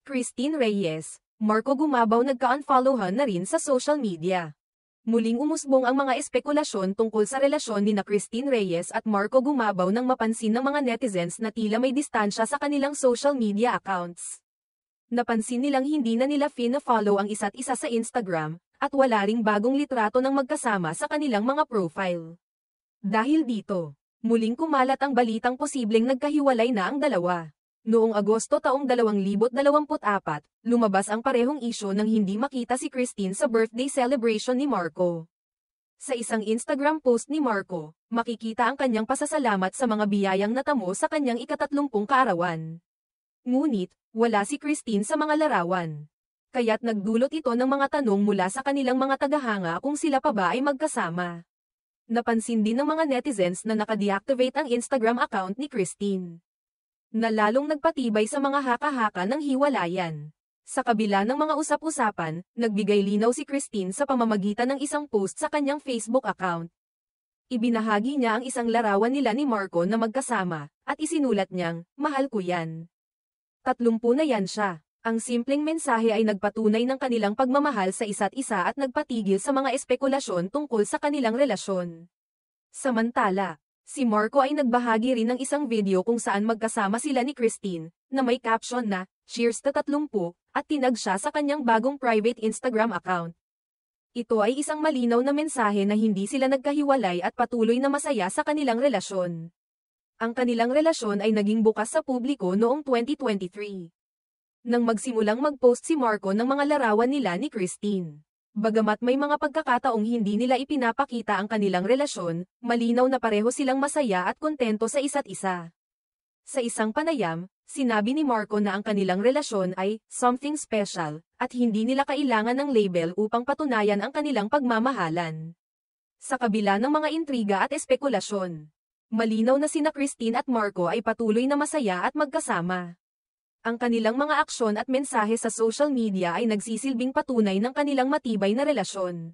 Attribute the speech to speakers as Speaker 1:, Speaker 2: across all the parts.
Speaker 1: Christine Reyes, Marco Gumabaw nagka-unfollowan na rin sa social media. Muling umusbong ang mga espekulasyon tungkol sa relasyon ni Christine Reyes at Marco Gumabaw nang mapansin ng mga netizens na tila may distansya sa kanilang social media accounts. Napansin nilang hindi na nila fina-follow ang isa't isa sa Instagram, at wala ring bagong litrato ng magkasama sa kanilang mga profile. Dahil dito, muling kumalat ang balitang posibleng nagkahiwalay na ang dalawa. Noong Agosto taong 2024, lumabas ang parehong isyu nang hindi makita si Christine sa birthday celebration ni Marco. Sa isang Instagram post ni Marco, makikita ang kanyang pasasalamat sa mga biyayang natamo sa kanyang ika-30 kaarawan. Ngunit, wala si Christine sa mga larawan. Kaya't nagdulot ito ng mga tanong mula sa kanilang mga tagahanga kung sila pa ba ay magkasama. Napansin din ng mga netizens na naka-deactivate ang Instagram account ni Christine, na lalong nagpatibay sa mga haka-haka ng hiwalayan. Sa kabila ng mga usap-usapan, nagbigay linaw si Christine sa pamamagitan ng isang post sa kanyang Facebook account. Ibinahagi niya ang isang larawan nila ni Marco na magkasama, at isinulat niyang, "Mahal ko yan. 30 na yan siya." Ang simpleng mensahe ay nagpatunay ng kanilang pagmamahal sa isa't isa at nagpatigil sa mga espekulasyon tungkol sa kanilang relasyon. Samantala, si Marco ay nagbahagi rin ng isang video kung saan magkasama sila ni Christine, na may caption na, "Cheers to 30, at tinag siya sa kanyang bagong private Instagram account. Ito ay isang malinaw na mensahe na hindi sila nagkahiwalay at patuloy na masaya sa kanilang relasyon. Ang kanilang relasyon ay naging bukas sa publiko noong 2023. Nang magsimulang mag-post si Marco ng mga larawan nila ni Christine. Bagamat may mga pagkakataong hindi nila ipinapakita ang kanilang relasyon, malinaw na pareho silang masaya at kontento sa isa't isa. Sa isang panayam, sinabi ni Marco na ang kanilang relasyon ay something special, at hindi nila kailangan ng label upang patunayan ang kanilang pagmamahalan. Sa kabila ng mga intriga at espekulasyon, malinaw na sina Christine at Marco ay patuloy na masaya at magkasama. Ang kanilang mga aksyon at mensahe sa social media ay nagsisilbing patunay ng kanilang matibay na relasyon.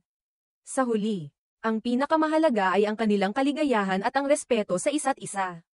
Speaker 1: Sa huli, ang pinakamahalaga ay ang kanilang kaligayahan at ang respeto sa isa't isa.